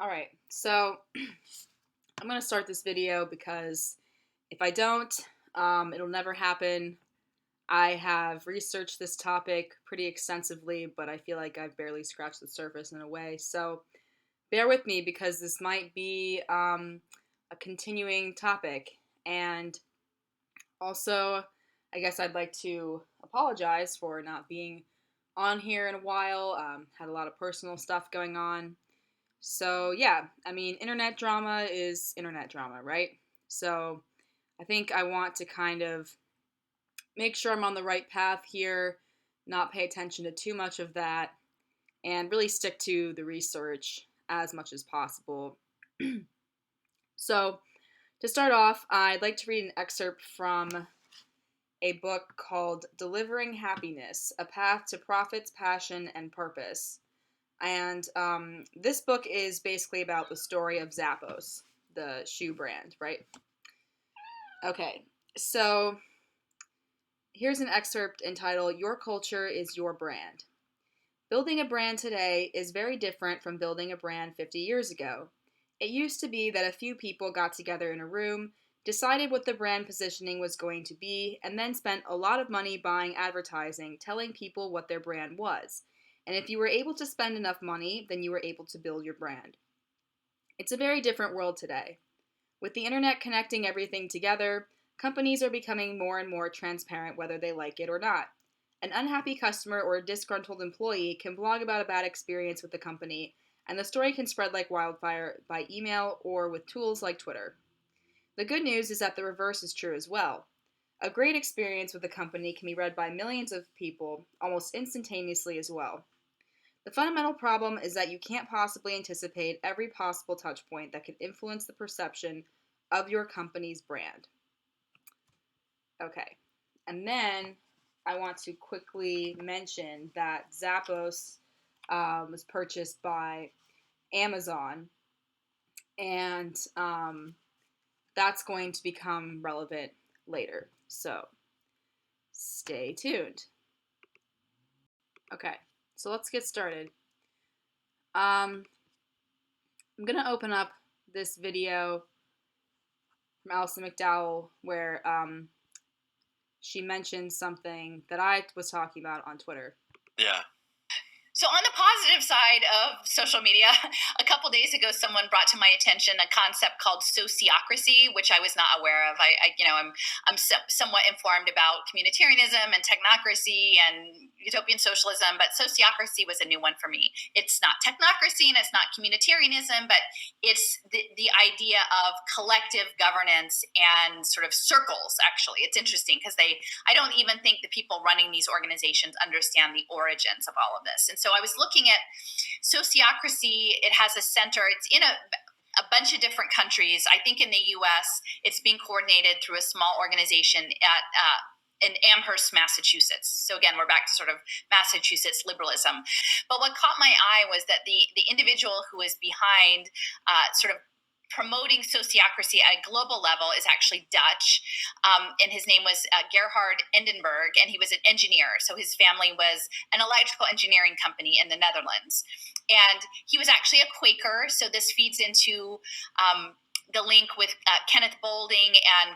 All right, so I'm going to start this video because if I don't, it'll never happen. I have researched this topic pretty extensively, but I feel like I've barely scratched the surface in a way. So bear with me because this might be a continuing topic. And also, I guess I'd like to apologize for not being on here in a while. Had a lot of personal stuff going on. So, yeah, I mean, internet drama is internet drama, right? So, I think I want to kind of make sure I'm on the right path here, not pay attention to too much of that, and really stick to the research as much as possible. So, to start off, I'd like to read an excerpt from a book called Delivering Happiness: A Path to Profits, Passion, and Purpose. And this book is basically about the story of Zappos, the shoe brand, right? Okay, so here's an excerpt entitled Your Culture is Your Brand. Building a brand today is very different from building a brand 50 years ago. It used to be that a few people got together in a room, decided what the brand positioning was going to be, and then spent a lot of money buying advertising, telling people what their brand was. And if you were able to spend enough money, then you were able to build your brand. It's a very different world today. With the internet connecting everything together, companies are becoming more and more transparent whether they like it or not. An unhappy customer or a disgruntled employee can blog about a bad experience with the company, and the story can spread like wildfire by email or with tools like Twitter. The good news is that the reverse is true as well. A great experience with a company can be read by millions of people almost instantaneously as well. The fundamental problem is that you can't possibly anticipate every possible touchpoint that can influence the perception of your company's brand. Okay, and then I want to quickly mention that Zappos was purchased by Amazon, and that's going to become relevant later. So stay tuned. Okay, so let's get started. I'm going to open up this video from Alison McDowell where she mentioned something that I was talking about on Twitter. Yeah. So on the positive side of social media, a couple days ago, someone brought to my attention a concept called sociocracy, which I was not aware of. I'm somewhat informed about communitarianism and technocracy and utopian socialism, but sociocracy was a new one for me. It's not technocracy and it's not communitarianism, but it's the idea of collective governance and sort of circles. Actually, it's interesting because I don't even think the people running these organizations understand the origins of all of this. And so I was looking at Sociocracy. It has a center. It's in a bunch of different countries. I think in the U.S., it's being coordinated through a small organization in Amherst, Massachusetts. So again, we're back to sort of Massachusetts liberalism. But what caught my eye was that the individual who is behind sort of promoting sociocracy at a global level is actually Dutch, and his name was Gerhard Endenberg, and he was an engineer. So his family was an electrical engineering company in the Netherlands, and he was actually a Quaker. So this feeds into the link with Kenneth Boulding and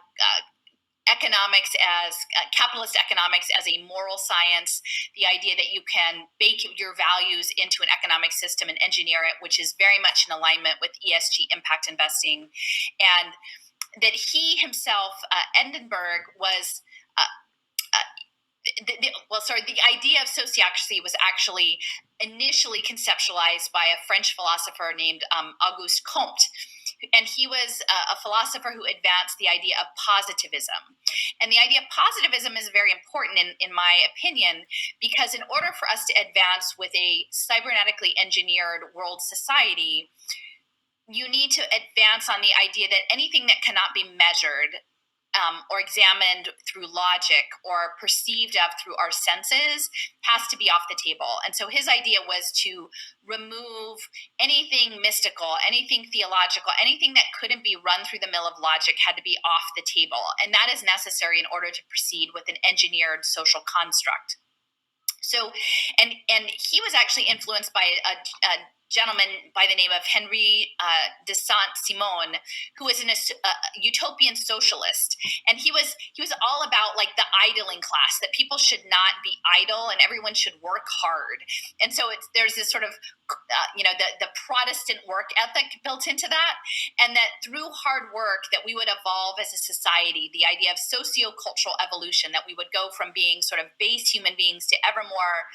economics as capitalist economics as a moral science, the idea that you can bake your values into an economic system and engineer it, which is very much in alignment with ESG impact investing, and that he himself, Endenberg, was the idea of sociocracy was actually initially conceptualized by a French philosopher named Auguste Comte. And he was a philosopher who advanced the idea of positivism. And the idea of positivism is very important, in my opinion, because in order for us to advance with a cybernetically engineered world society, you need to advance on the idea that anything that cannot be measured or examined through logic or perceived of through our senses has to be off the table. And so his idea was to remove anything mystical, anything theological, anything that couldn't be run through the mill of logic had to be off the table. And that is necessary in order to proceed with an engineered social construct. So, and he was actually influenced by a gentleman by the name of Henry de Saint-Simon, who was a utopian socialist, and he was all about like the idling class, that people should not be idle and everyone should work hard. And so there's this sort of the Protestant work ethic built into that, and that through hard work that we would evolve as a society. The idea of sociocultural evolution, that we would go from being sort of base human beings to ever more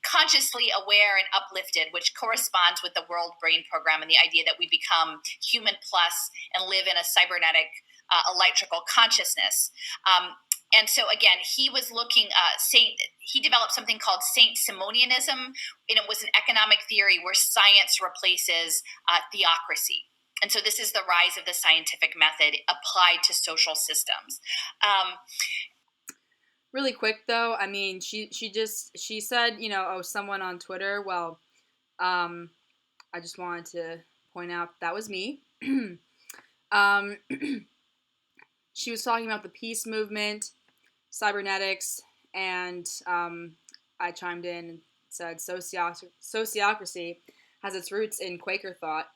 consciously aware and uplifted, which corresponds with the World Brain Program and the idea that we become human plus and live in a cybernetic electrical consciousness. And so again, he was looking, he developed something called Saint Simonianism, and it was an economic theory where science replaces theocracy. And so this is the rise of the scientific method applied to social systems. Really quick though, I mean, she said, someone on Twitter. Well, I just wanted to point out that was me. She was talking about the peace movement, cybernetics, and I chimed in and said sociocracy has its roots in Quaker thought.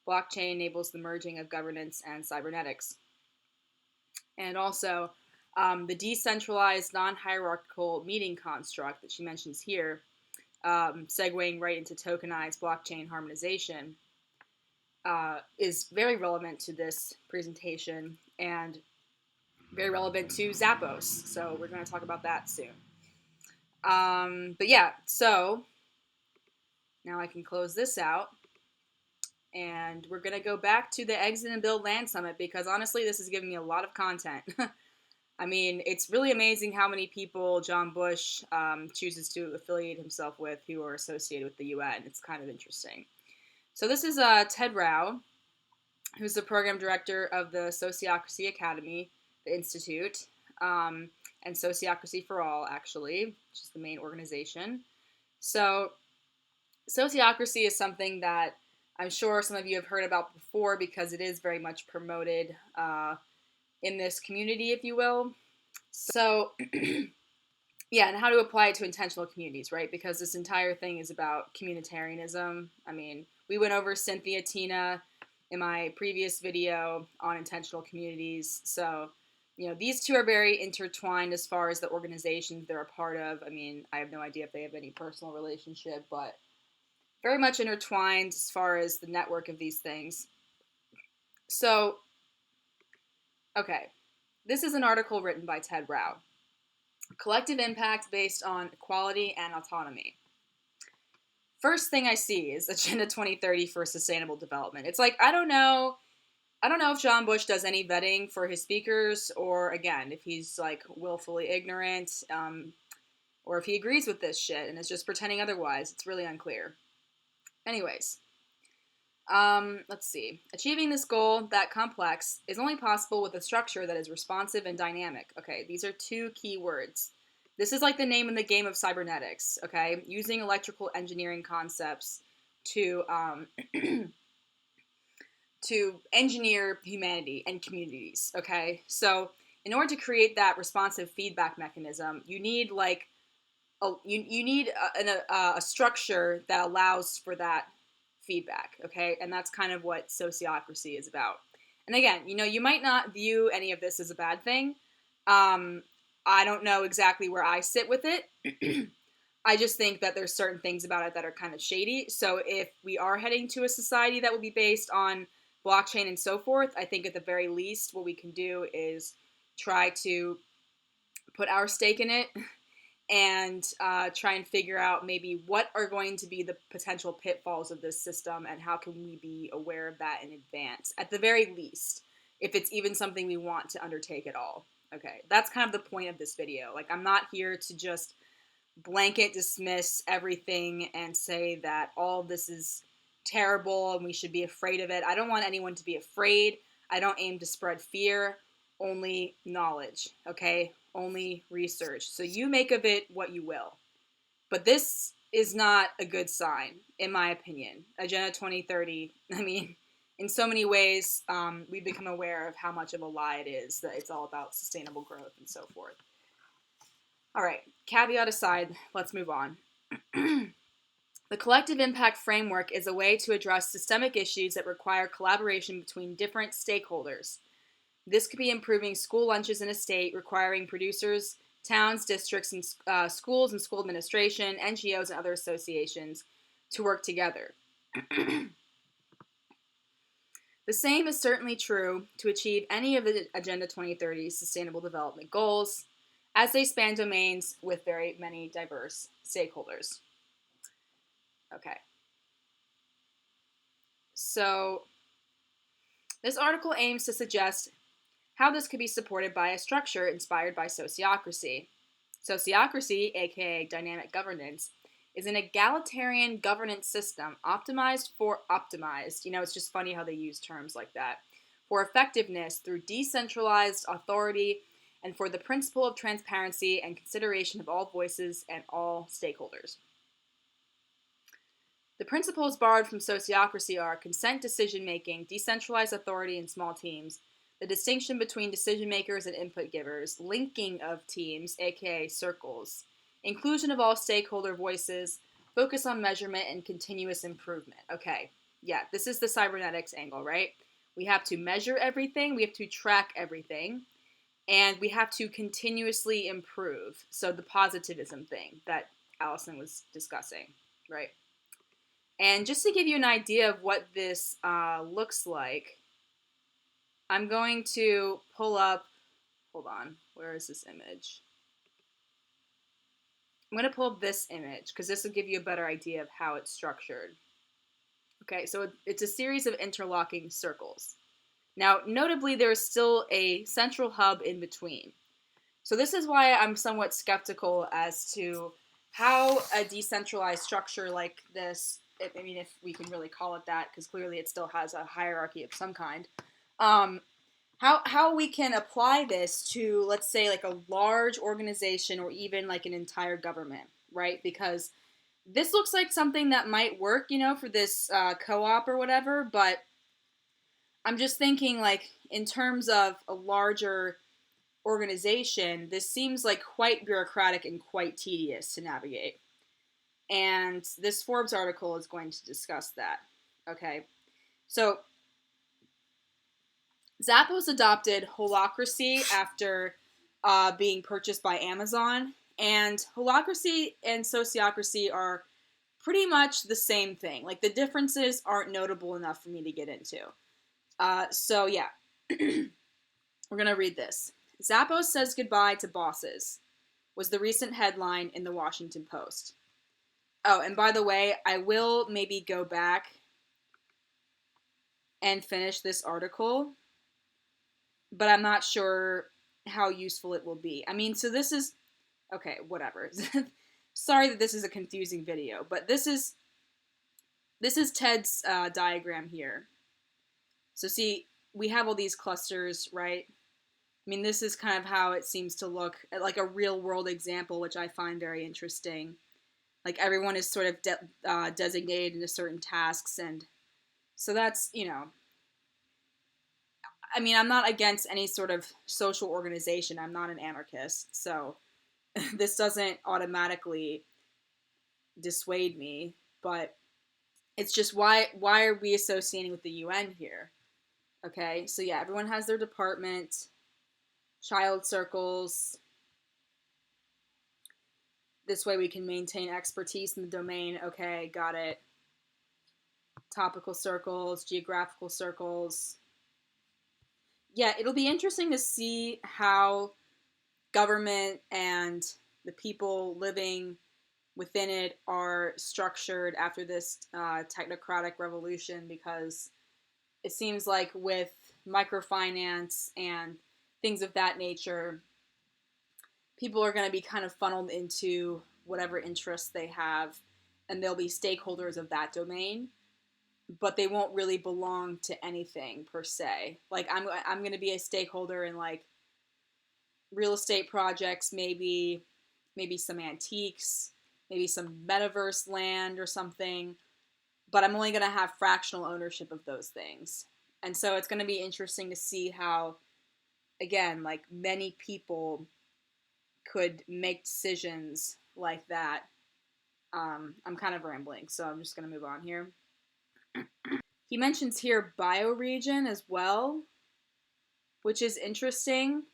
Blockchain enables the merging of governance and cybernetics. And also, the decentralized, non-hierarchical meeting construct that she mentions here, segueing right into tokenized blockchain harmonization, is very relevant to this presentation and very relevant to Zappos. So we're going to talk about that soon. But yeah, so now I can close this out. And we're going to go back to the Exit and Build Land Summit, because honestly, this is giving me a lot of content. I mean, it's really amazing how many people John Bush chooses to affiliate himself with who are associated with the UN. It's kind of interesting. So this is Ted Rao, who's the program director of the Sociocracy Academy, the Institute, and Sociocracy for All, actually, which is the main organization. So Sociocracy is something that I'm sure some of you have heard about before, because it is very much promoted in this community, if you will. So, yeah, and how to apply it to intentional communities, right? Because this entire thing is about communitarianism. I mean, we went over Cynthia Tina in my previous video on intentional communities. So, these two are very intertwined as far as the organizations they're a part of. I mean, I have no idea if they have any personal relationship, but very much intertwined as far as the network of these things. So, okay, this is an article written by Ted Rao. Collective impact based on equality and autonomy. First thing I see is Agenda 2030 for Sustainable Development. It's like, I don't know if John Bush does any vetting for his speakers, or again, if he's like willfully ignorant, or if he agrees with this shit and is just pretending otherwise. It's really unclear. Anyways, let's see. Achieving this goal, that complex, is only possible with a structure that is responsive and dynamic. Okay, these are two key words. This is like the name in the game of cybernetics, okay? Using electrical engineering concepts to to engineer humanity and communities, okay? So in order to create that responsive feedback mechanism, you need like a structure that allows for that feedback, okay? And that's kind of what sociocracy is about. And again, you might not view any of this as a bad thing. I don't know exactly where I sit with it. I just think that there's certain things about it that are kind of shady. So if we are heading to a society that will be based on blockchain and so forth, I think at the very least what we can do is try to put our stake in it and try and figure out maybe what are going to be the potential pitfalls of this system and how can we be aware of that in advance, at the very least, if it's even something we want to undertake at all. Okay, that's kind of the point of this video. Like, I'm not here to just blanket dismiss everything and say that all of this is terrible and we should be afraid of it. I don't want anyone to be afraid. I don't aim to spread fear, only knowledge, okay? Only research. So you make of it what you will. But this is not a good sign, in my opinion. Agenda 2030, I mean, in so many ways, we've become aware of how much of a lie it is, that it's all about sustainable growth and so forth. All right, caveat aside, let's move on. The collective impact framework is a way to address systemic issues that require collaboration between different stakeholders. This could be improving school lunches in a state, requiring producers, towns, districts, and schools and school administration, NGOs, and other associations to work together. The same is certainly true to achieve any of the Agenda 2030 Sustainable Development Goals, as they span domains with very many diverse stakeholders. Okay. So, this article aims to suggest how this could be supported by a structure inspired by sociocracy. Sociocracy, aka dynamic governance, is an egalitarian governance system optimized, it's just funny how they use terms like that, for effectiveness through decentralized authority and for the principle of transparency and consideration of all voices and all stakeholders. The principles borrowed from sociocracy are consent decision-making, decentralized authority in small teams, the distinction between decision makers and input givers, linking of teams, aka circles, inclusion of all stakeholder voices, focus on measurement, and continuous improvement. Okay, yeah, this is the cybernetics angle, right? We have to measure everything, we have to track everything, and we have to continuously improve. So the positivism thing that Allison was discussing, right? And just to give you an idea of what this looks like, I'm going to pull up, hold on, where is this image? I'm going to pull up this image because this will give you a better idea of how it's structured. Okay, so it's a series of interlocking circles. Now, notably, there is still a central hub in between. So this is why I'm somewhat skeptical as to how a decentralized structure like this, I mean, if we can really call it that, because clearly it still has a hierarchy of some kind, how we can apply this to, let's say, like a large organization or even like an entire government, right? Because this looks like something that might work, for this co-op or whatever, but I'm just thinking, like, in terms of a larger organization, this seems like quite bureaucratic and quite tedious to navigate. And this Forbes article is going to discuss that. Okay, so Zappos adopted Holacracy after being purchased by Amazon, and Holacracy and Sociocracy are pretty much the same thing. Like, the differences aren't notable enough for me to get into. So yeah, we're gonna read this. Zappos says goodbye to bosses was the recent headline in the Washington Post. Oh, and by the way, I will maybe go back and finish this article, but I'm not sure how useful it will be. I mean, so this is, okay, whatever. Sorry that this is a confusing video, but this is Ted's diagram here. So see, we have all these clusters, right? I mean, this is kind of how it seems to look, like a real world example, which I find very interesting. Like, everyone is sort of designated into certain tasks, and so that's, I mean, I'm not against any sort of social organization. I'm not an anarchist, so this doesn't automatically dissuade me, but it's just why are we associating with the UN here? Okay, so yeah, everyone has their department, child circles. This way we can maintain expertise in the domain. Okay, got it. Topical circles, geographical circles. Yeah, it'll be interesting to see how government and the people living within it are structured after this technocratic revolution, because it seems like with microfinance and things of that nature, people are going to be kind of funneled into whatever interests they have, and they'll be stakeholders of that domain, but they won't really belong to anything per se. Like, I'm going to be a stakeholder in, like, real estate projects, maybe some antiques, maybe some metaverse land or something, but I'm only going to have fractional ownership of those things. And so it's going to be interesting to see how, again, like, many people could make decisions like that I'm kind of rambling, so I'm just going to move on here. He mentions here bioregion as well, which is interesting.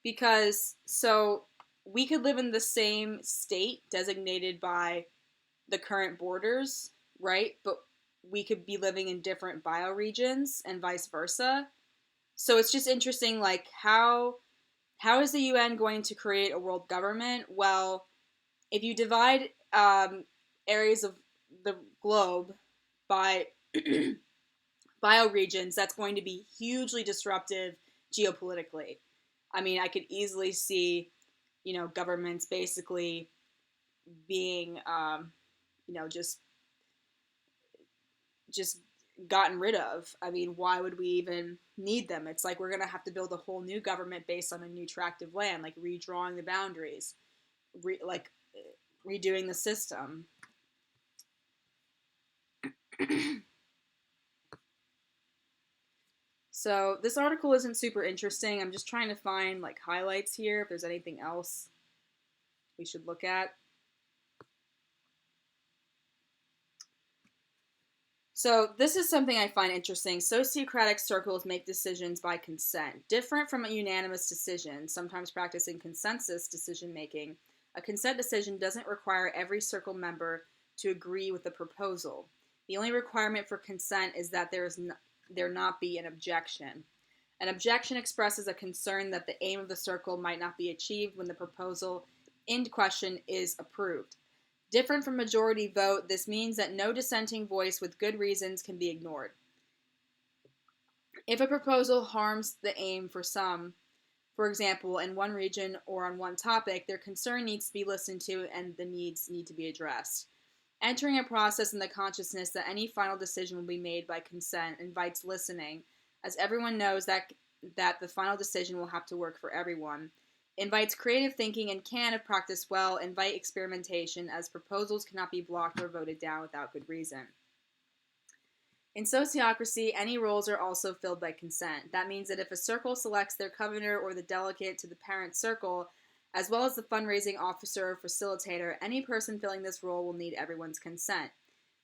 Because so we could live in the same state designated by the current borders, right? But we could be living in different bioregions and vice versa. So it's just interesting, like how is the UN going to create a world government? Well, if you divide areas of the globe by bioregions, that's going to be hugely disruptive geopolitically. I mean, I could easily see, governments basically being, just gotten rid of. I mean, why would we even need them? It's like we're going to have to build a whole new government based on a new tract of land, like redrawing the boundaries, redoing the system. So this article isn't super interesting. I'm just trying to find like highlights here if there's anything else we should look at. So this is something I find interesting. Sociocratic circles make decisions by consent. Different from a unanimous decision, sometimes practicing consensus decision making, a consent decision doesn't require every circle member to agree with the proposal. The only requirement for consent is that there not be an objection. An objection expresses a concern that the aim of the circle might not be achieved when the proposal in question is approved. Different from majority vote, this means that no dissenting voice with good reasons can be ignored. If a proposal harms the aim for some, for example, in one region or on one topic, their concern needs to be listened to and the needs need to be addressed. Entering a process in the consciousness that any final decision will be made by consent invites listening, as everyone knows that the final decision will have to work for everyone. Invites creative thinking and can, if practiced well, invite experimentation, as proposals cannot be blocked or voted down without good reason. In sociocracy, any roles are also filled by consent. That means that if a circle selects their convener or the delegate to the parent circle, as well as the fundraising officer or facilitator, any person filling this role will need everyone's consent.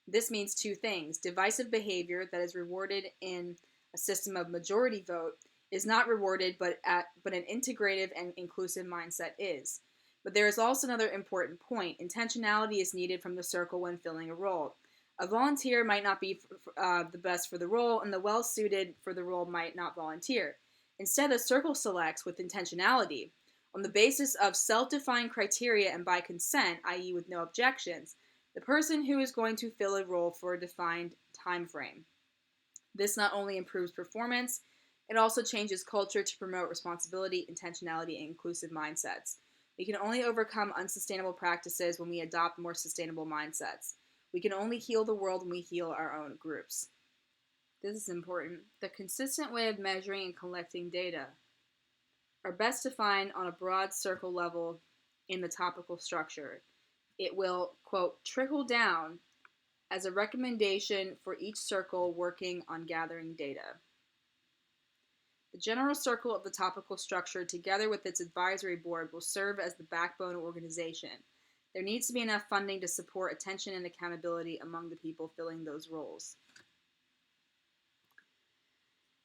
This means two things. Divisive behavior that is rewarded in a system of majority vote is not rewarded, but an integrative and inclusive mindset is. But there is also another important point. Intentionality is needed from the circle when filling a role. A volunteer might not be the best for the role, and the well-suited for the role might not volunteer. Instead, the circle selects with intentionality. On the basis of self-defined criteria and by consent, i.e. with no objections, the person who is going to fill a role for a defined time frame. This not only improves performance, it also changes culture to promote responsibility, intentionality, and inclusive mindsets. We can only overcome unsustainable practices when we adopt more sustainable mindsets. We can only heal the world when we heal our own groups. This is important. The consistent way of measuring and collecting data are best defined on a broad circle level in the topical structure. It will, quote, trickle down as a recommendation for each circle working on gathering data. The general circle of the topical structure, together with its advisory board, will serve as the backbone of organization. There needs to be enough funding to support attention and accountability among the people filling those roles.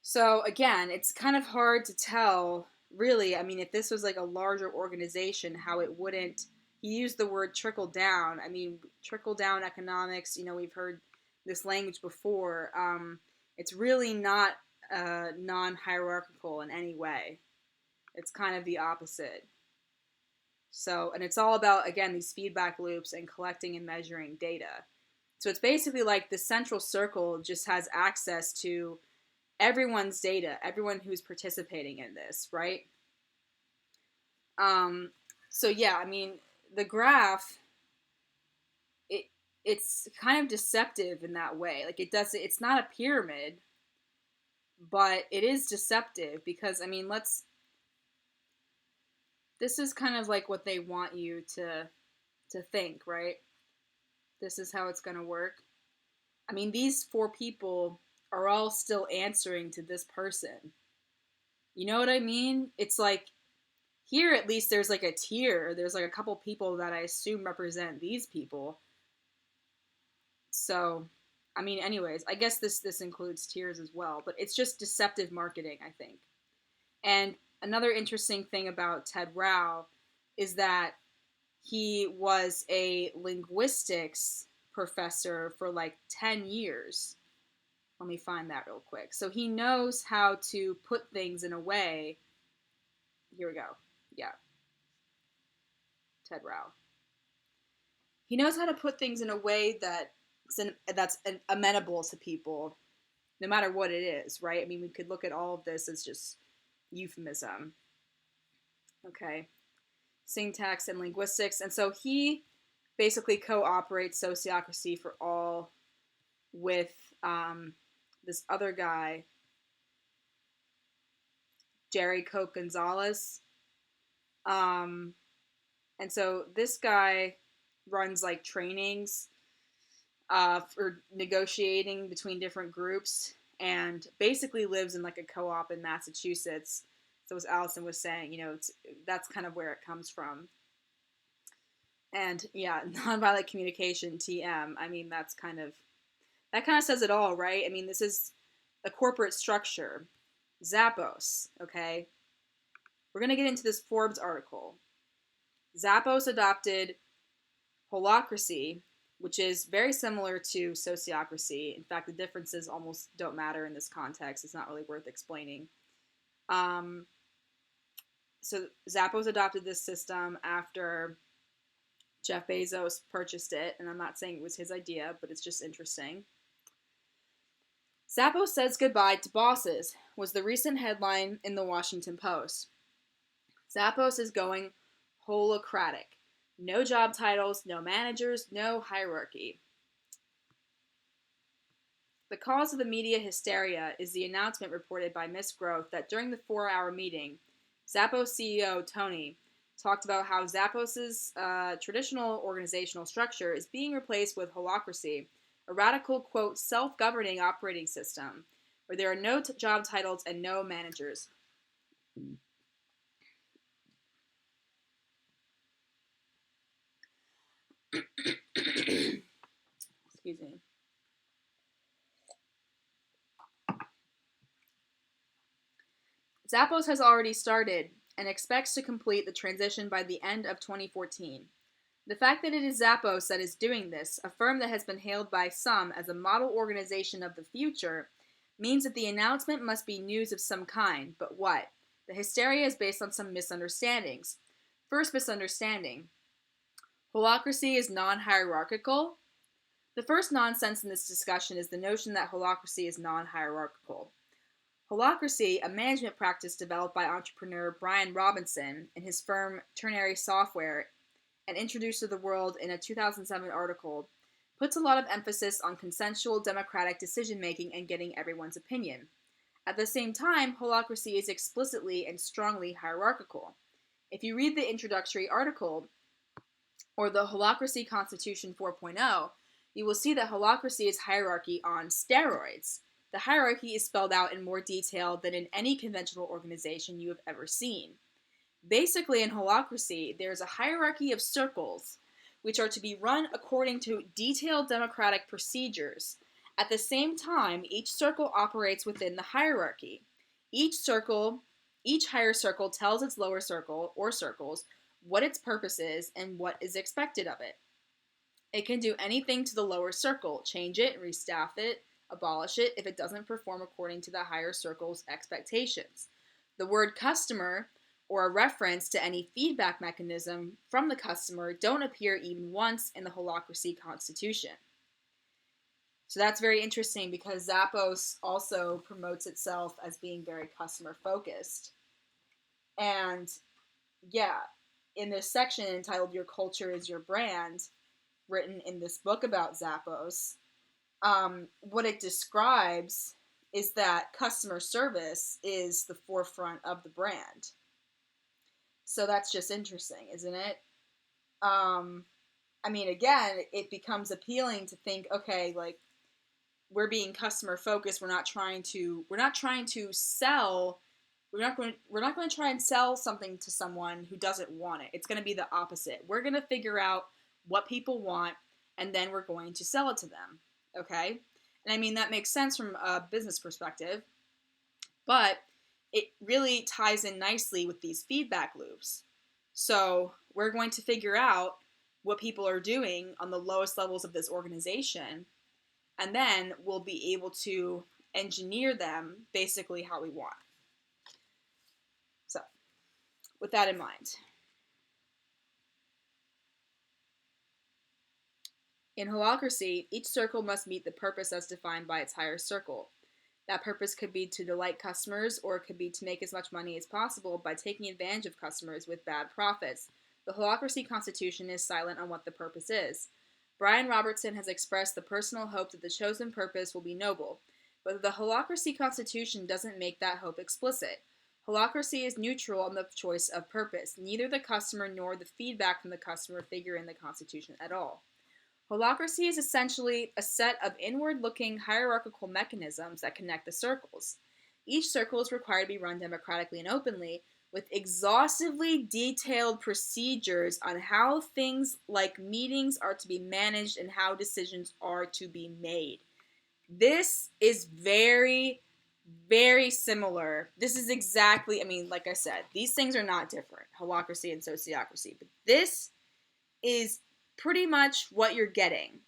So again, it's kind of hard to tell, really, I mean, if this was like a larger organization, how it wouldn't, he used the word trickle down. I mean, trickle down economics, we've heard this language before. It's really not non-hierarchical in any way. It's kind of the opposite. So, and it's all about, again, these feedback loops and collecting and measuring data. So it's basically like the central circle just has access to everyone's data, everyone who's participating in this, right? So yeah, I mean, the graph, it's kind of deceptive in that way. Like it's not a pyramid, but it is deceptive because, I mean, this is kind of like what they want you to think, right? This is how it's going to work. I mean, these four people are all still answering to this person. You know what I mean? It's like Here, at least, there's like a tier. There's like a couple people that I assume represent these people. So, I mean, anyways, I guess this includes tiers as well, but it's just deceptive marketing, I think. And another interesting thing about Ted Rao is that he was a linguistics professor for like 10 years. Let me find that real quick. So he knows how to put things in a way. Here we go. Yeah, Ted Rao. He knows how to put things in a way that's amenable to people, no matter what it is, right? I mean, we could look at all of this as just euphemism. Okay. Syntax and linguistics. And so he basically co-operates Sociocracy for All with this other guy, Jerry Cope Gonzalez. And so this guy runs like trainings for negotiating between different groups and basically lives in like a co-op in Massachusetts. So as Allison was saying, that's kind of where it comes from. And yeah, nonviolent communication, TM. I mean, that kind of says it all, right? I mean, this is a corporate structure. Zappos, okay? We're going to get into this Forbes article. Zappos adopted holacracy, which is very similar to sociocracy. In fact, the differences almost don't matter in this context. It's not really worth explaining. So Zappos adopted this system after Jeff Bezos purchased it, and I'm not saying it was his idea, but it's just interesting. Zappos says goodbye to bosses was the recent headline in the Washington Post. Zappos is going holacratic. No job titles, no managers, no hierarchy. The cause of the media hysteria is the announcement reported by Miss Growth that during the 4-hour meeting, Zappos CEO Tony talked about how Zappos's traditional organizational structure is being replaced with holacracy, a radical, quote, self-governing operating system where there are no job titles and no managers. Excuse me. Zappos has already started and expects to complete the transition by the end of 2014. The fact that it is Zappos that is doing this, a firm that has been hailed by some as a model organization of the future, means that the announcement must be news of some kind. But what? The hysteria is based on some misunderstandings. First misunderstanding. Holacracy is non-hierarchical. The first nonsense in this discussion is the notion that holacracy is non-hierarchical. Holacracy, a management practice developed by entrepreneur Brian Robinson in his firm Ternary Software and introduced to the world in a 2007 article, puts a lot of emphasis on consensual democratic decision-making and getting everyone's opinion. At the same time, holacracy is explicitly and strongly hierarchical. If you read the introductory article, or the Holacracy Constitution 4.0, you will see that holacracy is hierarchy on steroids. The hierarchy is spelled out in more detail than in any conventional organization you have ever seen. Basically, in holacracy, there's a hierarchy of circles, which are to be run according to detailed democratic procedures. At the same time, each circle operates within the hierarchy. Each higher circle tells its lower circle, or circles, what its purpose is and what is expected of it. It can do anything to the lower circle, change it, restaff it, abolish it if it doesn't perform according to the higher circle's expectations. The word customer, or a reference to any feedback mechanism from the customer, don't appear even once in the holacracy constitution. So that's very interesting because Zappos also promotes itself as being very customer focused. And yeah, in this section entitled Your Culture is Your Brand, written in this book about Zappos, what it describes is that customer service is the forefront of the brand. So that's just interesting, isn't it? I mean, again, it becomes appealing to think, okay, like, we're being customer focused. We're not trying to sell we're not going to try and sell something to someone who doesn't want it. It's going to be the opposite. We're going to figure out what people want, and then we're going to sell it to them. Okay? And I mean, that makes sense from a business perspective, but it really ties in nicely with these feedback loops. So we're going to figure out what people are doing on the lowest levels of this organization, and then we'll be able to engineer them basically how we want. So, with that in mind, in holacracy, each circle must meet the purpose as defined by its higher circle. That purpose could be to delight customers, or it could be to make as much money as possible by taking advantage of customers with bad profits. The holacracy constitution is silent on what the purpose is. Brian Robertson has expressed the personal hope that the chosen purpose will be noble, but the holacracy constitution doesn't make that hope explicit. Holacracy is neutral on the choice of purpose. Neither the customer nor the feedback from the customer figure in the constitution at all. Holacracy is essentially a set of inward-looking hierarchical mechanisms that connect the circles. Each circle is required to be run democratically and openly, with exhaustively detailed procedures on how things like meetings are to be managed and how decisions are to be made. This is very, very similar. This is exactly, I mean, like I said, these things are not different, holacracy and sociocracy, but this is pretty much what you're getting.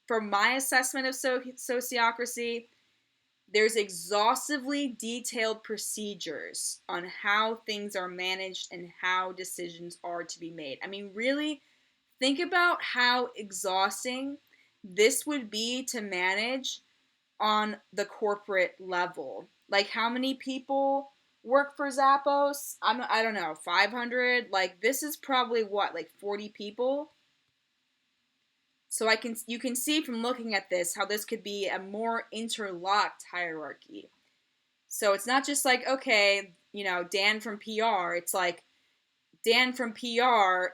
From my assessment of sociocracy, there's exhaustively detailed procedures on how things are managed and how decisions are to be made. I mean, really, think about how exhausting this would be to manage on the corporate level. Like, how many people work for Zappos? I don't know, 500? Like, this is probably what, like 40 people? So you can see from looking at this how this could be a more interlocked hierarchy. So it's not just like, okay, Dan from PR. It's like Dan from PR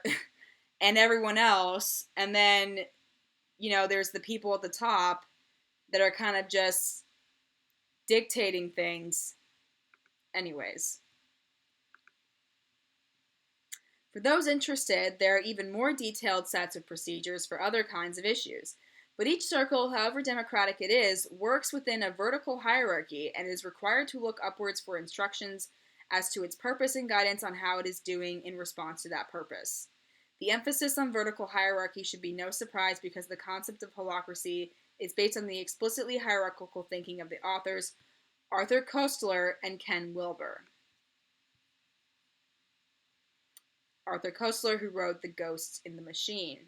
and everyone else, and then there's the people at the top that are kind of just dictating things. Anyways, for those interested, there are even more detailed sets of procedures for other kinds of issues. But each circle, however democratic it is, works within a vertical hierarchy and is required to look upwards for instructions as to its purpose and guidance on how it is doing in response to that purpose. The emphasis on vertical hierarchy should be no surprise because the concept of holacracy is based on the explicitly hierarchical thinking of the authors Arthur Koestler and Ken Wilber. Arthur Koestler, who wrote The Ghost in the Machine.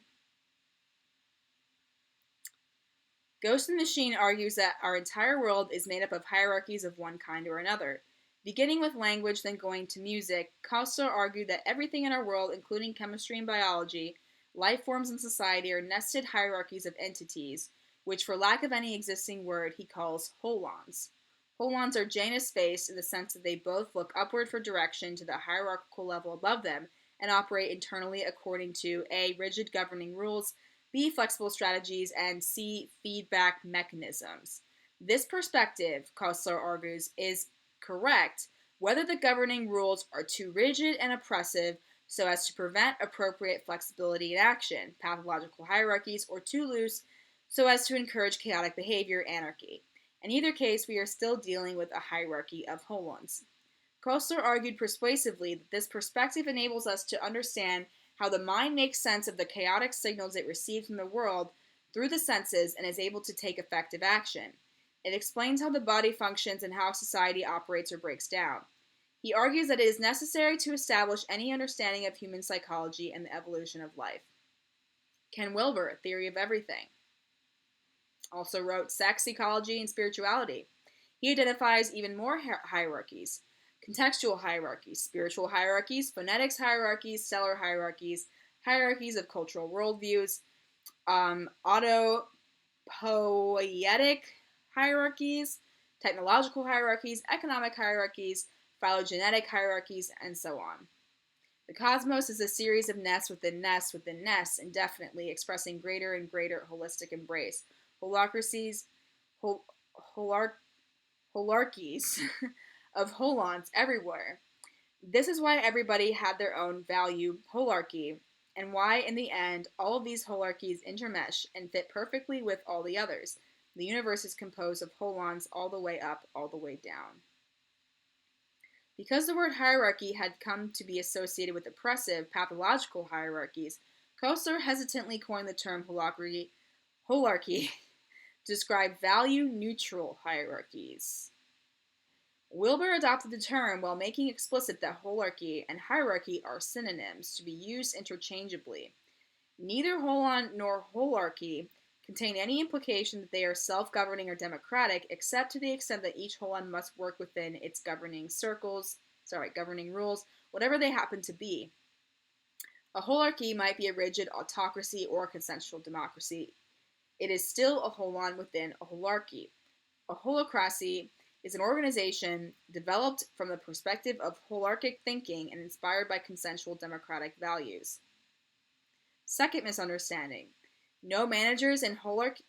Ghost in the Machine argues that our entire world is made up of hierarchies of one kind or another. Beginning with language, then going to music, Koestler argued that everything in our world, including chemistry and biology, life forms and society, are nested hierarchies of entities, which, for lack of any existing word, he calls holons. Holons are Janus-based in the sense that they both look upward for direction to the hierarchical level above them, and operate internally according to A, rigid governing rules, B, flexible strategies, and C, feedback mechanisms. This perspective, Koestler argues, is correct whether the governing rules are too rigid and oppressive so as to prevent appropriate flexibility in action, pathological hierarchies, or too loose so as to encourage chaotic behavior, anarchy. In either case, we are still dealing with a hierarchy of holons. Koestler argued persuasively that this perspective enables us to understand how the mind makes sense of the chaotic signals it receives from the world through the senses and is able to take effective action. It explains how the body functions and how society operates or breaks down. He argues that it is necessary to establish any understanding of human psychology and the evolution of life. Ken Wilber, Theory of Everything, also wrote Sex, Ecology, and Spirituality. He identifies even more hierarchies. Contextual hierarchies, spiritual hierarchies, phonetics hierarchies, stellar hierarchies, hierarchies of cultural worldviews, autopoietic hierarchies, technological hierarchies, economic hierarchies, phylogenetic hierarchies, and so on. The cosmos is a series of nests within nests within nests, indefinitely expressing greater and greater holistic embrace. Holacracies, holarchies of holons everywhere. This is why everybody had their own value holarchy, and why, in the end, all of these holarchies intermesh and fit perfectly with all the others. The universe is composed of holons all the way up, all the way down. Because the word hierarchy had come to be associated with oppressive, pathological hierarchies, Koestler hesitantly coined the term holarchy to describe value-neutral hierarchies. Wilbur adopted the term while making explicit that holarchy and hierarchy are synonyms to be used interchangeably. Neither holon nor holarchy contain any implication that they are self-governing or democratic, except to the extent that each holon must work within its governing rules, whatever they happen to be. A holarchy might be a rigid autocracy or a consensual democracy. It is still a holon within a holarchy. A holacracy is an organization developed from the perspective of holarchic thinking and inspired by consensual democratic values. Second misunderstanding. No managers in holacracy.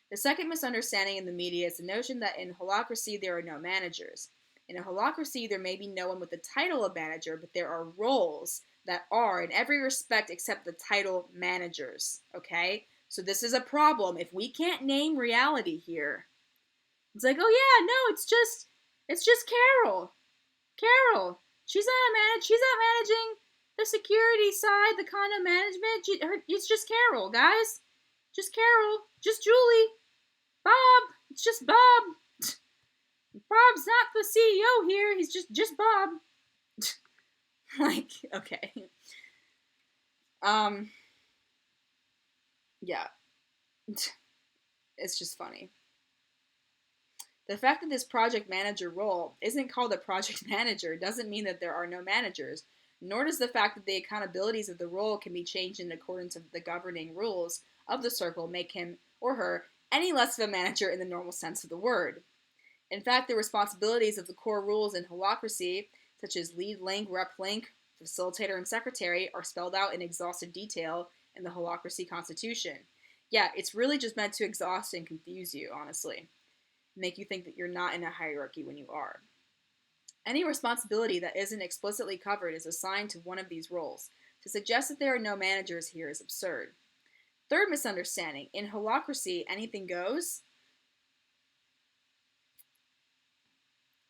The second misunderstanding in the media is the notion that in holacracy there are no managers. In a holacracy there may be no one with the title of manager, but there are roles that are, in every respect except the title, managers. Okay? So this is a problem. If we can't name reality here, it's like, oh yeah, no, it's just Carol. Carol. She's not managing the security side, the condo management. It's just Carol, guys. Just Carol. Just Julie. Bob. It's just Bob. Bob's not the CEO here. He's just Bob. Like, okay. Yeah. It's just funny. The fact that this project manager role isn't called a project manager doesn't mean that there are no managers, nor does the fact that the accountabilities of the role can be changed in accordance with the governing rules of the circle make him or her any less of a manager in the normal sense of the word. In fact, the responsibilities of the core rules in holacracy, such as lead link, rep link, facilitator, and secretary, are spelled out in exhaustive detail in the holacracy constitution. Yeah, it's really just meant to exhaust and confuse you, honestly. Make you think that you're not in a hierarchy when you are. Any responsibility that isn't explicitly covered is assigned to one of these roles. To suggest that there are no managers here is absurd. Third misunderstanding. In holacracy, anything goes.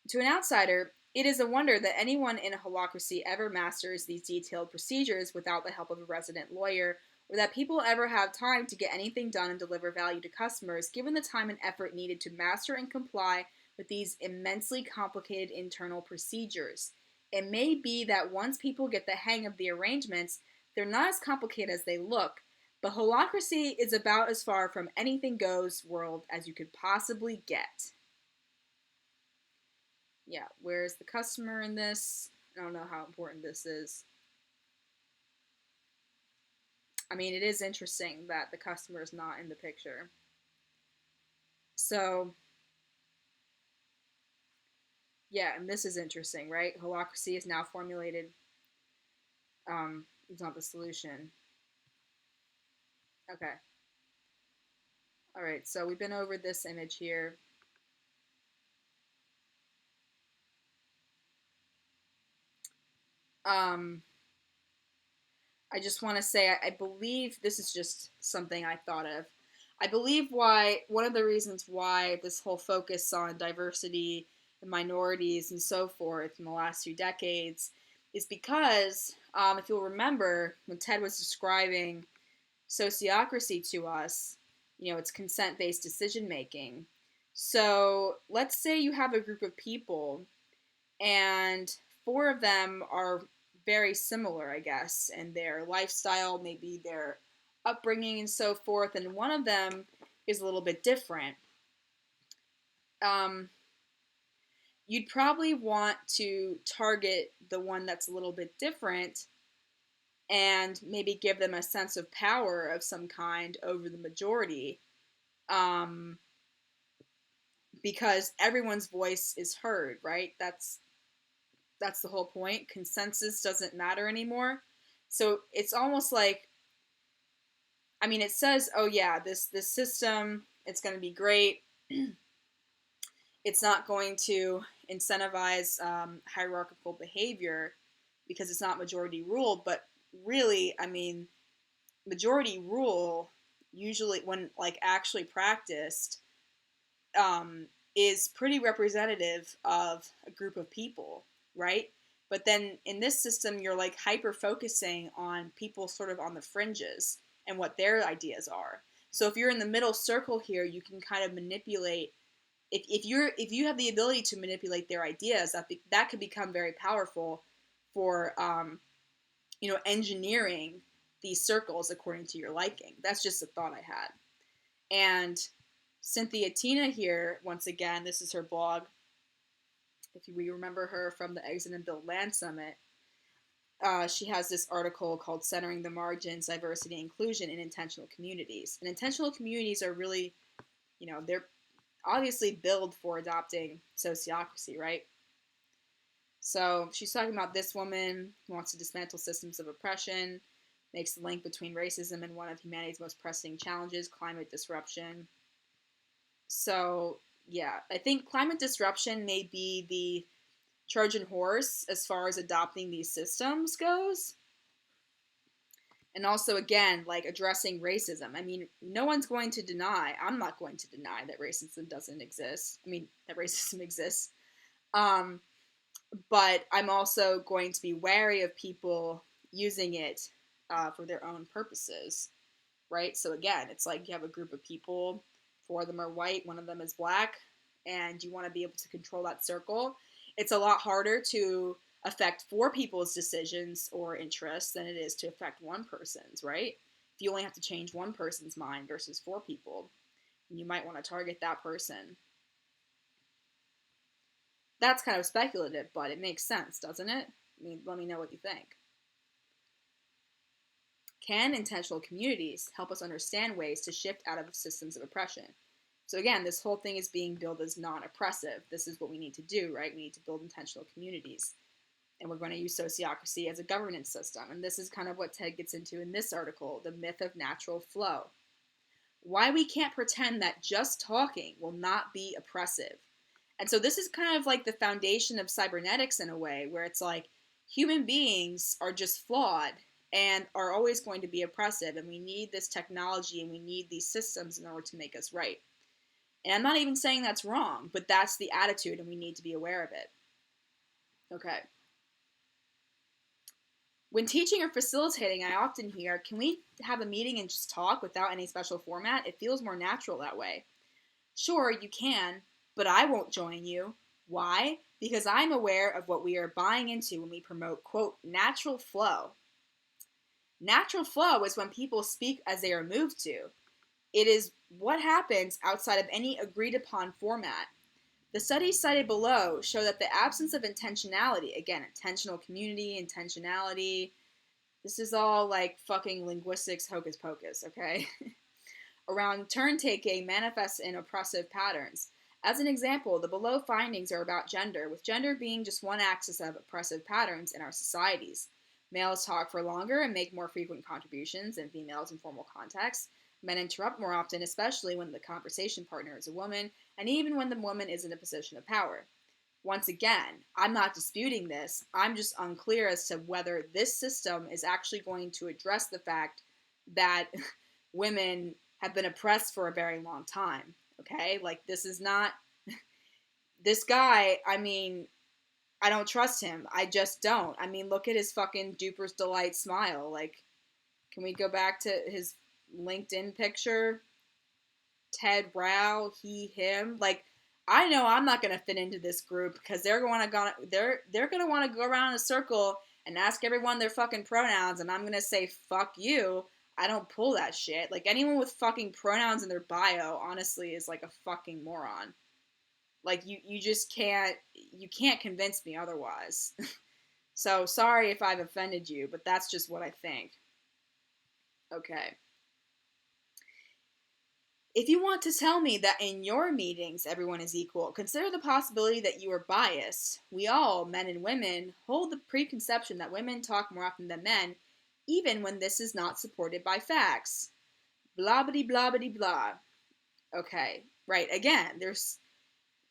To an outsider, it is a wonder that anyone in a holacracy ever masters these detailed procedures without the help of a resident lawyer, or that people ever have time to get anything done and deliver value to customers, given the time and effort needed to master and comply with these immensely complicated internal procedures. It may be that once people get the hang of the arrangements, they're not as complicated as they look, but holacracy is about as far from anything goes world as you could possibly get. Yeah, where's the customer in this? I don't know how important this is. I mean, it is interesting that the customer is not in the picture. So, yeah, and this is interesting, right? Holacracy is now formulated. It's not the solution. Okay. All right, so we've been over this image here. I just want to say, I believe this is just something I thought of. I believe one of the reasons why this whole focus on diversity and minorities and so forth in the last few decades is because, if you'll remember, when Ted was describing sociocracy to us, it's consent-based decision-making. So let's say you have a group of people and 4 of them are very similar, I guess, in their lifestyle, maybe their upbringing and so forth, and one of them is a little bit different. You'd probably want to target the one that's a little bit different and maybe give them a sense of power of some kind over the majority, because everyone's voice is heard, right? That's the whole point. Consensus doesn't matter anymore. So it's almost like, I mean, it says, oh yeah, this system It's going to be great. It's not going to incentivize hierarchical behavior because it's not majority rule. But really, I mean, majority rule usually, when like actually practiced, um, is pretty representative of a group of people, right? But then in this system, you're like hyper focusing on people sort of on the fringes and what their ideas are. So if you're in the middle circle here, you can kind of manipulate. If you have the ability to manipulate their ideas, that could become very powerful for engineering these circles according to your liking. That's just a thought I had. And Cynthia Tina here, once again, this is her blog. If we remember her from the Exit and Build Land Summit, she has this article called Centering the Margins, Diversity and Inclusion in Intentional Communities. And intentional communities are really, they're obviously built for adopting sociocracy, right? So she's talking about this woman who wants to dismantle systems of oppression, makes the link between racism and one of humanity's most pressing challenges, climate disruption. So, yeah, I think climate disruption may be the Trojan horse as far as adopting these systems goes. And also, again, like addressing racism. I mean, no one's going to deny, I'm not going to deny that racism doesn't exist. I mean, that racism exists. But I'm also going to be wary of people using it for their own purposes, right? So again, it's like you have a group of people, 4 of them are white, 1 of them is black, and you want to be able to control that circle. It's a lot harder to affect 4 people's decisions or interests than it is to affect 1 person's, right? If you only have to change 1 person's mind versus 4 people, you might want to target that person. That's kind of speculative, but it makes sense, doesn't it? I mean, let me know what you think. Can intentional communities help us understand ways to shift out of systems of oppression? So again, this whole thing is being billed as non-oppressive. This is what we need to do, right? We need to build intentional communities. And we're going to use sociocracy as a governance system. And this is kind of what Ted gets into in this article, the myth of natural flow. Why we can't pretend that just talking will not be oppressive. And so this is kind of like the foundation of cybernetics in a way, where it's like human beings are just flawed and are always going to be oppressive, and we need this technology and we need these systems in order to make us right. And I'm not even saying that's wrong, but that's the attitude and we need to be aware of it. Okay. When teaching or facilitating, I often hear, can we have a meeting and just talk without any special format? It feels more natural that way. Sure, you can, but I won't join you. Why? Because I'm aware of what we are buying into when we promote, quote, natural flow. Natural flow is when people speak as they are moved to. It is what happens outside of any agreed upon format. The studies cited below show that the absence of intentionality, again, intentional community, intentionality, this is all like fucking linguistics hocus pocus, okay? Around turn-taking manifests in oppressive patterns. As an example, the below findings are about gender, with gender being just one axis of oppressive patterns in our societies. Males talk for longer and make more frequent contributions than females in formal contexts. Men interrupt more often, especially when the conversation partner is a woman, and even when the woman is in a position of power. Once again, I'm not disputing this. I'm just unclear as to whether this system is actually going to address the fact that women have been oppressed for a very long time. Okay? Like, this is not... This guy, I mean, I don't trust him. I just don't. I mean, look at his fucking Duper's Delight smile. Like, can we go back to his LinkedIn picture? Ted Rao, he, him. Like, I know I'm not gonna fit into this group because they're gonna want to go around in a circle and ask everyone their fucking pronouns, and I'm gonna say fuck you. I don't pull that shit. Like, anyone with fucking pronouns in their bio, honestly, is like a fucking moron. Like, you just can't convince me otherwise. So sorry if I've offended you, but that's just what I think. Okay. If you want to tell me that in your meetings everyone is equal, consider the possibility that you are biased. We all, men and women, hold the preconception that women talk more often than men, even when this is not supported by facts. Blah blah blah blah blah. Okay, right. Again, there's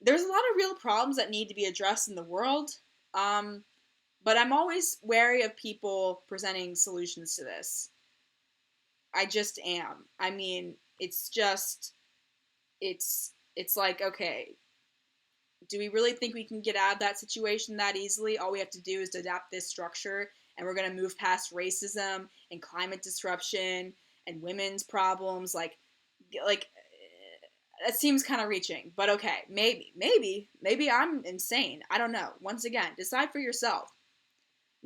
a lot of real problems that need to be addressed in the world. Um, but I'm always wary of people presenting solutions to this. I just am. I mean, it's like, okay, do we really think we can get out of that situation that easily? All we have to do is to adapt this structure, and we're going to move past racism and climate disruption and women's problems. Like that seems kind of reaching, but okay, maybe I'm insane. I don't know. Once again, decide for yourself.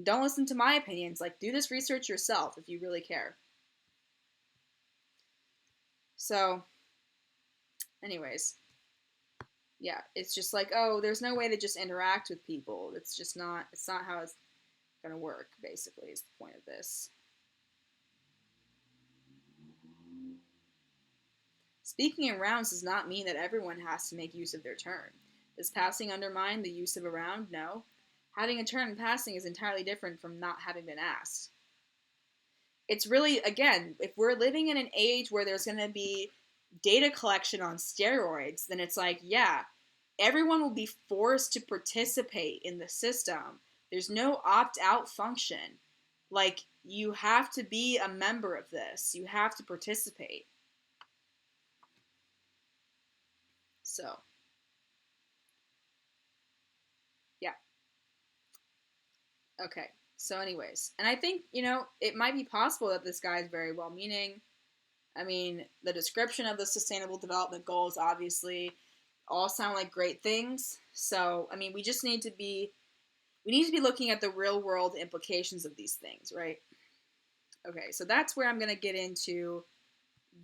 Don't listen to my opinions. Like, do this research yourself if you really care. So, anyways, yeah, it's just like, oh, there's no way to just interact with people. It's not how it's gonna work, basically, is the point of this. Speaking in rounds does not mean that everyone has to make use of their turn. Does passing undermine the use of a round? No. Having a turn in passing is entirely different from not having been asked. It's really, again, if we're living in an age where there's going to be data collection on steroids, then it's like, yeah, everyone will be forced to participate in the system. There's no opt out function. Like, you have to be a member of this, you have to participate. So, yeah. Okay. So, anyways, and I think, it might be possible that this guy is very well meaning. I mean, the description of the Sustainable Development Goals obviously all sound like great things. So, I mean, we need to be looking at the real world implications of these things, right? Okay, so that's where I'm going to get into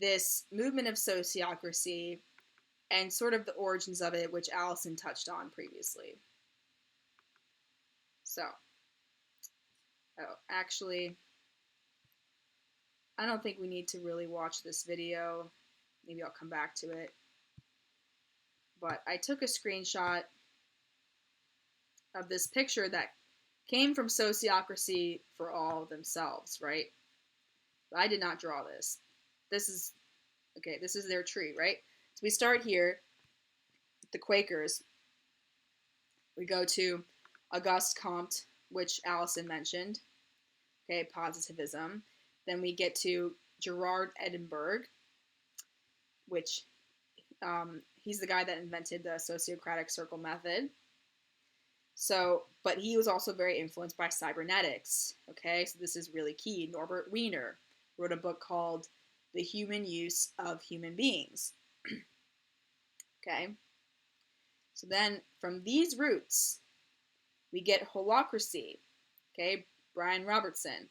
this movement of sociocracy and sort of the origins of it, which Allison touched on previously. So, actually, I don't think we need to really watch this video. Maybe I'll come back to it. But I took a screenshot of this picture that came from Sociocracy for All themselves, right? But I did not draw this. This is, okay, this is their tree, right? So we start here, the Quakers. We go to Auguste Comte, which Allison mentioned, okay, positivism. Then we get to Gerard Edinburgh, which he's the guy that invented the sociocratic circle method. So, but he was also very influenced by cybernetics. Okay, so this is really key. Norbert Wiener wrote a book called The Human Use of Human Beings. Okay, so then from these roots, we get holacracy. Okay, Brian Robertson.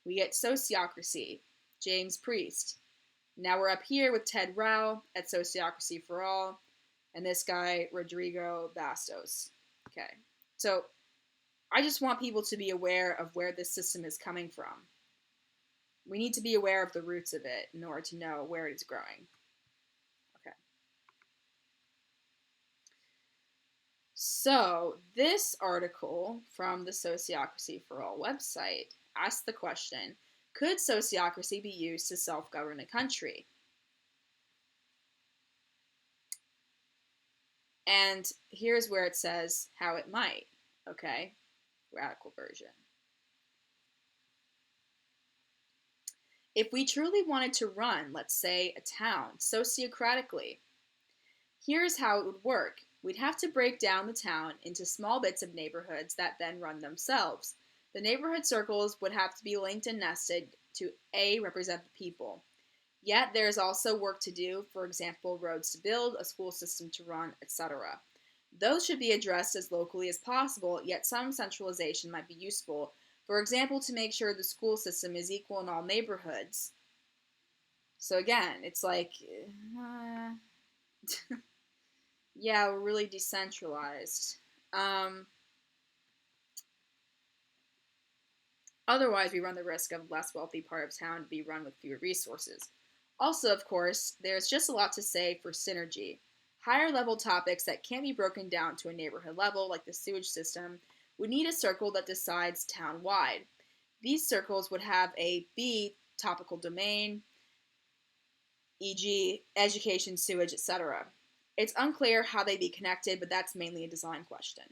We get sociocracy, James Priest. Now we're up here with Ted Rao at Sociocracy for All, and this guy, Rodrigo Bastos. Okay, so I just want people to be aware of where this system is coming from. We need to be aware of the roots of it in order to know where it is growing. Okay. So this article from the Sociocracy for All website asks the question, could sociocracy be used to self-govern a country? And here's where it says how it might. Okay, radical version. If we truly wanted to run, let's say, a town sociocratically, here's how it would work. We'd have to break down the town into small bits of neighborhoods that then run themselves. The neighborhood circles would have to be linked and nested to A, represent the people. Yet there is also work to do, for example, roads to build, a school system to run, etc. Those should be addressed as locally as possible, yet some centralization might be useful. For example, to make sure the school system is equal in all neighborhoods. So again, it's like, yeah, we're really decentralized. Otherwise, we run the risk of less wealthy part of town to be run with fewer resources. Also, of course, there's just a lot to say for synergy. Higher level topics that can't be broken down to a neighborhood level, like the sewage system, would need a circle that decides town-wide. These circles would have a B topical domain, e.g., education, sewage, etc. It's unclear how they be connected, but that's mainly a design question.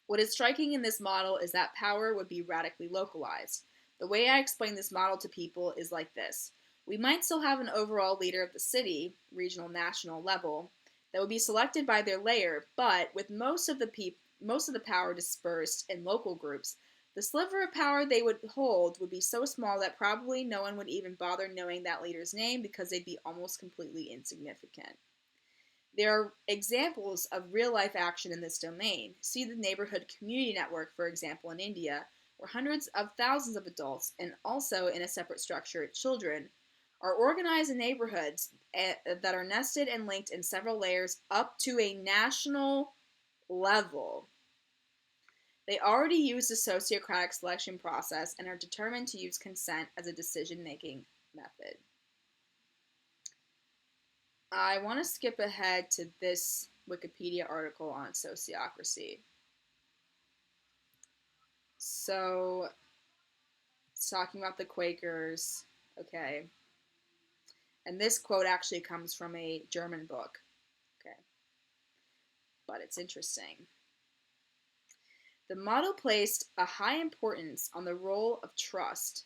What is striking in this model is that power would be radically localized. The way I explain this model to people is like this. We might still have an overall leader of the city, regional, national level, that would be selected by their layer, but with most of the power dispersed in local groups, the sliver of power they would hold would be so small that probably no one would even bother knowing that leader's name because they'd be almost completely insignificant. There are examples of real-life action in this domain. See the neighborhood community network, for example, in India, where hundreds of thousands of adults, and also in a separate structure, children, are organized in neighborhoods that are nested and linked in several layers up to a national level. They already use the sociocratic selection process and are determined to use consent as a decision-making method. I want to skip ahead to this Wikipedia article on sociocracy. So, it's talking about the Quakers, okay. And this quote actually comes from a German book, okay. But it's interesting. The model placed a high importance on the role of trust.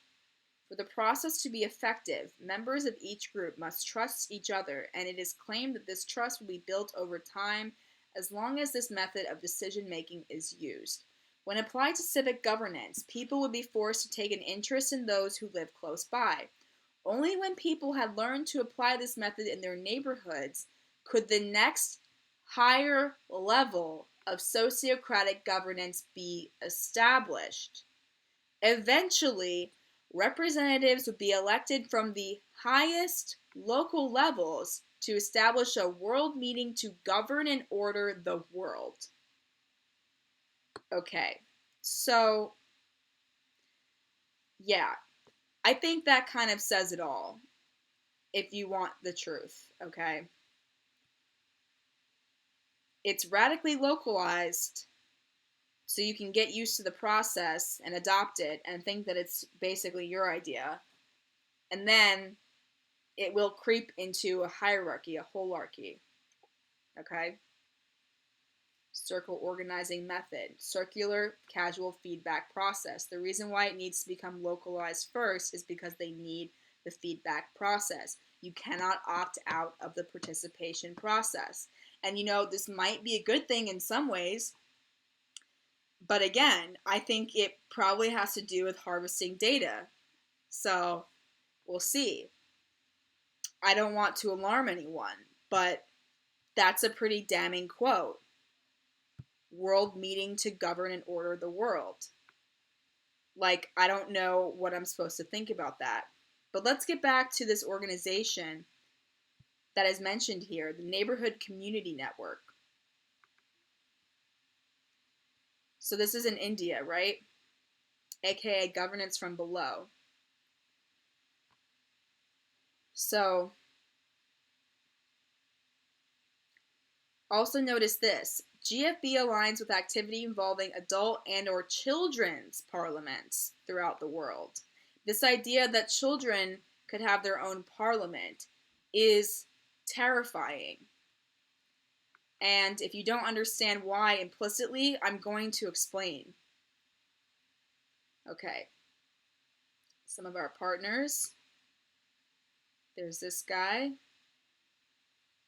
For the process to be effective, members of each group must trust each other, and it is claimed that this trust will be built over time as long as this method of decision-making is used. When applied to civic governance, people would be forced to take an interest in those who live close by. Only when people had learned to apply this method in their neighborhoods could the next higher level of sociocratic governance be established. Eventually, representatives would be elected from the highest local levels to establish a world meeting to govern and order the world. Okay, so yeah, I think that kind of says it all if you want the truth, okay? It's radically localized so you can get used to the process and adopt it and think that it's basically your idea. And then it will creep into a hierarchy, a holarchy. Okay? Circle organizing method, circular casual feedback process. The reason why it needs to become localized first is because they need the feedback process. You cannot opt out of the participation process. And this might be a good thing in some ways, but again, I think it probably has to do with harvesting data. So we'll see. I don't want to alarm anyone, but that's a pretty damning quote. World meeting to govern and order the world. Like, I don't know what I'm supposed to think about that. But let's get back to this organization that is mentioned here, the Neighborhood Community Network. So this is in India, right? AKA governance from below. So, also notice this. GFB aligns with activity involving adult and or children's parliaments throughout the world. This idea that children could have their own parliament is terrifying. And if you don't understand why implicitly, I'm going to explain. Okay. Some of our partners. There's this guy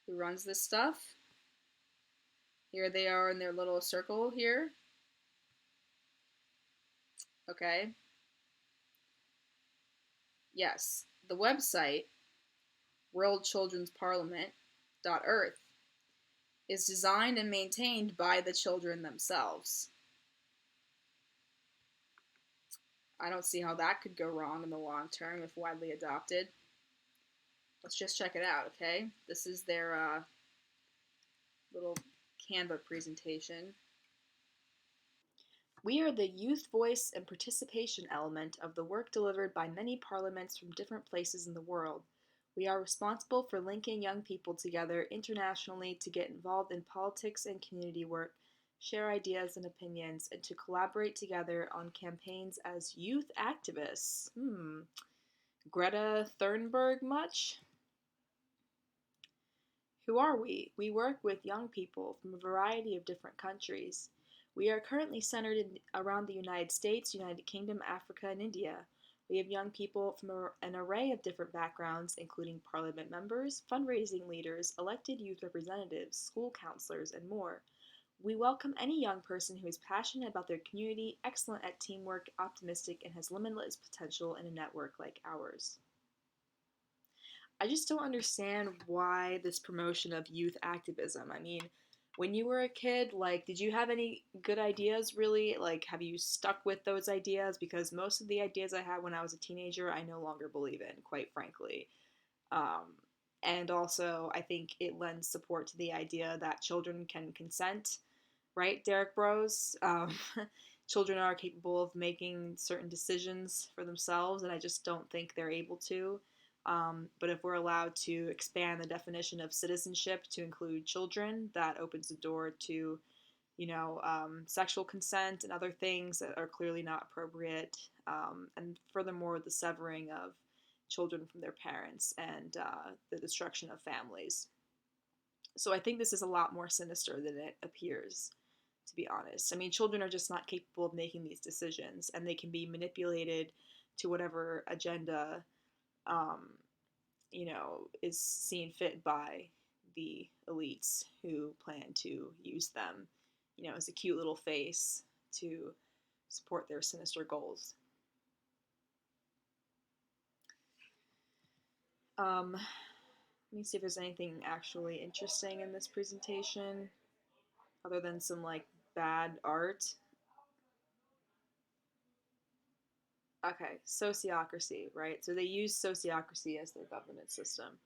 who runs this stuff. Here they are in their little circle here. Okay. Yes, the website, worldchildrensparliament.earth, is designed and maintained by the children themselves. I don't see how that could go wrong in the long term if widely adopted. Let's just check it out, okay? This is their little Canva presentation. We are the youth voice and participation element of the work delivered by many parliaments from different places in the world. We are responsible for linking young people together internationally to get involved in politics and community work, share ideas and opinions, and to collaborate together on campaigns as youth activists. Greta Thunberg much? Who are we? We work with young people from a variety of different countries. We are currently centered around the United States, United Kingdom, Africa, and India. We have young people from an array of different backgrounds, including parliament members, fundraising leaders, elected youth representatives, school counselors, and more. We welcome any young person who is passionate about their community, excellent at teamwork, optimistic, and has limitless potential in a network like ours. I just don't understand why this promotion of youth activism. I mean, when you were a kid, like, did you have any good ideas really? Like, have you stuck with those ideas? Because most of the ideas I had when I was a teenager, I no longer believe in, quite frankly. Um, and also, I think it lends support to the idea that children can consent, right, Derek Bros? Children are capable of making certain decisions for themselves, and I just don't think they're able to. But if we're allowed to expand the definition of citizenship to include children, that opens the door to, sexual consent and other things that are clearly not appropriate. And furthermore, the severing of children from their parents and the destruction of families. So I think this is a lot more sinister than it appears, to be honest. I mean, children are just not capable of making these decisions, and they can be manipulated to whatever agenda, um, is seen fit by the elites who plan to use them, as a cute little face to support their sinister goals. Let me see if there's anything actually interesting in this presentation other than some like bad art. Okay, sociocracy, right? So they use sociocracy as their governance system.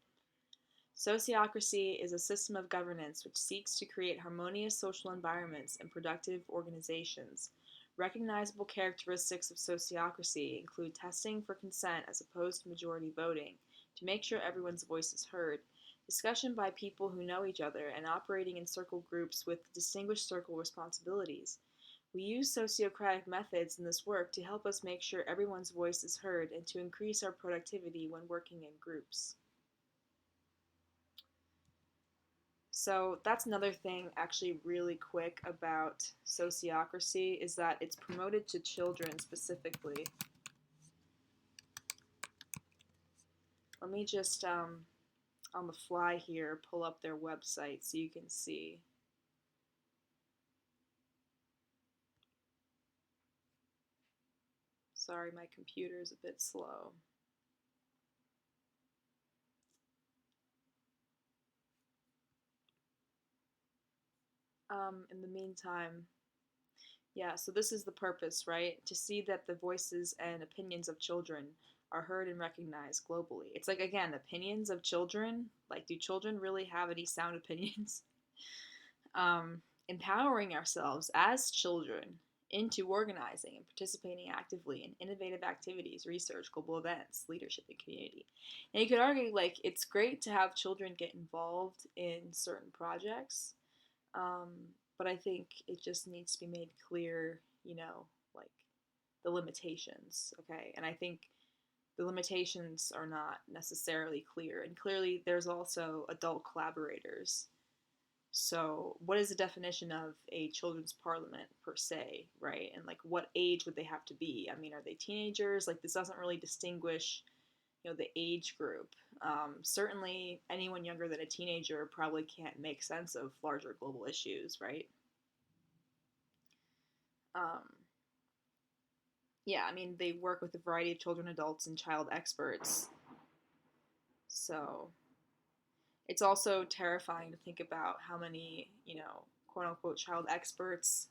Sociocracy is a system of governance which seeks to create harmonious social environments and productive organizations. Recognizable characteristics of sociocracy include testing for consent as opposed to majority voting to make sure everyone's voice is heard, discussion by people who know each other, and operating in circle groups with distinguished circle responsibilities. We use sociocratic methods in this work to help us make sure everyone's voice is heard and to increase our productivity when working in groups. So that's another thing, actually, really quick about sociocracy is that it's promoted to children specifically. Let me just, on the fly here, pull up their website so you can see. Sorry, my computer is a bit slow. In the meantime, yeah, so this is the purpose, right? To see that the voices and opinions of children are heard and recognized globally. It's like, again, opinions of children. Like, do children really have any sound opinions? Empowering ourselves as children into organizing and participating actively in innovative activities, research, global events, leadership, and community. And you could argue, like, it's great to have children get involved in certain projects, um, but I think it just needs to be made clear, like the limitations, okay? And I think the limitations are not necessarily clear. And clearly, there's also adult collaborators. So, what is the definition of a children's parliament per se, right? And like, what age would they have to be? I mean, are they teenagers? Like, this doesn't really distinguish, the age group. Certainly, anyone younger than a teenager probably can't make sense of larger global issues, right? Um, yeah, I mean, they work with a variety of children, adults, and child experts. So, it's also terrifying to think about how many, quote unquote, child experts,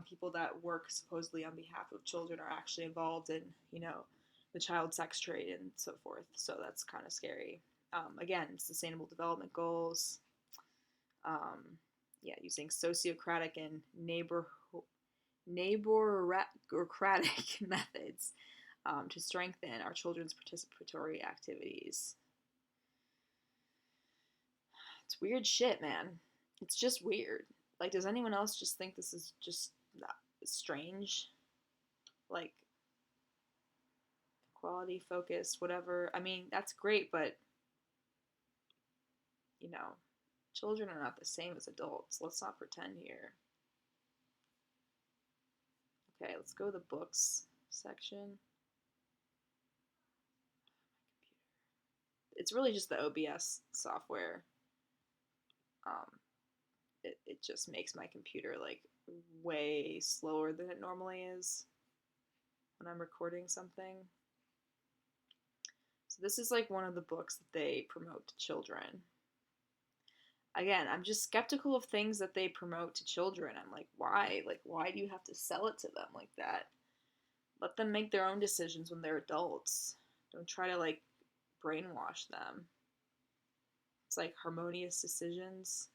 people that work supposedly on behalf of children, are actually involved in, the child sex trade and so forth. So that's kind of scary. Again, sustainable development goals. Yeah, using sociocratic and neighborocratic methods to strengthen our children's participatory activities. It's weird shit, man. It's just weird. Like, does anyone else just think this is just strange? Like, quality focused, whatever. I mean, that's great, but, Children are not the same as adults. Let's not pretend here. Okay, let's go to the books section. It's really just the OBS software. It just makes my computer like way slower than it normally is when I'm recording something. So this is like one of the books that they promote to children. Again, I'm just skeptical of things that they promote to children. I'm like, why? Like, why do you have to sell it to them like that? Let them make their own decisions when they're adults. Don't try to like brainwash them. It's like harmonious decisions.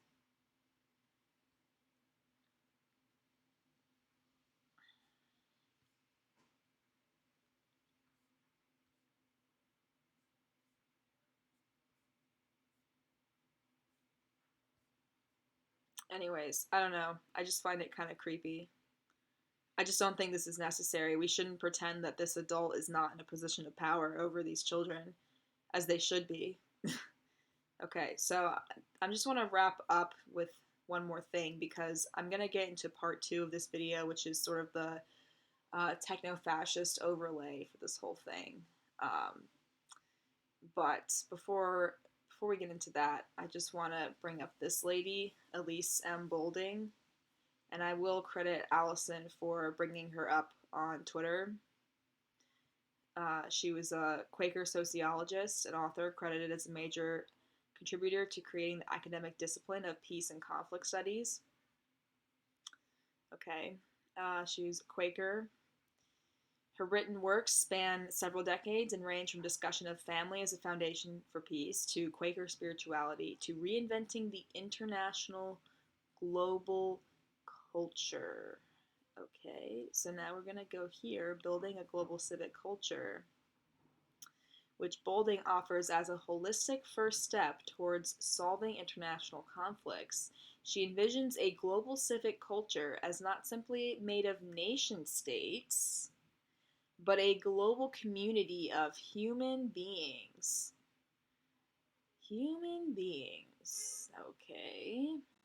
Anyways, I don't know. I just find it kind of creepy. I just don't think this is necessary. We shouldn't pretend that this adult is not in a position of power over these children, as they should be. Okay, so I just want to wrap up with one more thing because I'm going to get into part 2 of this video, which is sort of the techno-fascist overlay for this whole thing. But before we get into that, I just want to bring up this lady, Elise M. Boulding, and I will credit Allison for bringing her up on Twitter. She was a Quaker sociologist and author credited as a major contributor to creating the academic discipline of peace and conflict studies. Okay, she's Quaker. Her written works span several decades and range from discussion of family as a foundation for peace to Quaker spirituality to reinventing the international global culture. Okay, so now we're going to go here, building a global civic culture, which Boulding offers as a holistic first step towards solving international conflicts. She envisions a global civic culture as not simply made of nation states, but a global community of human beings. Human beings. Okay.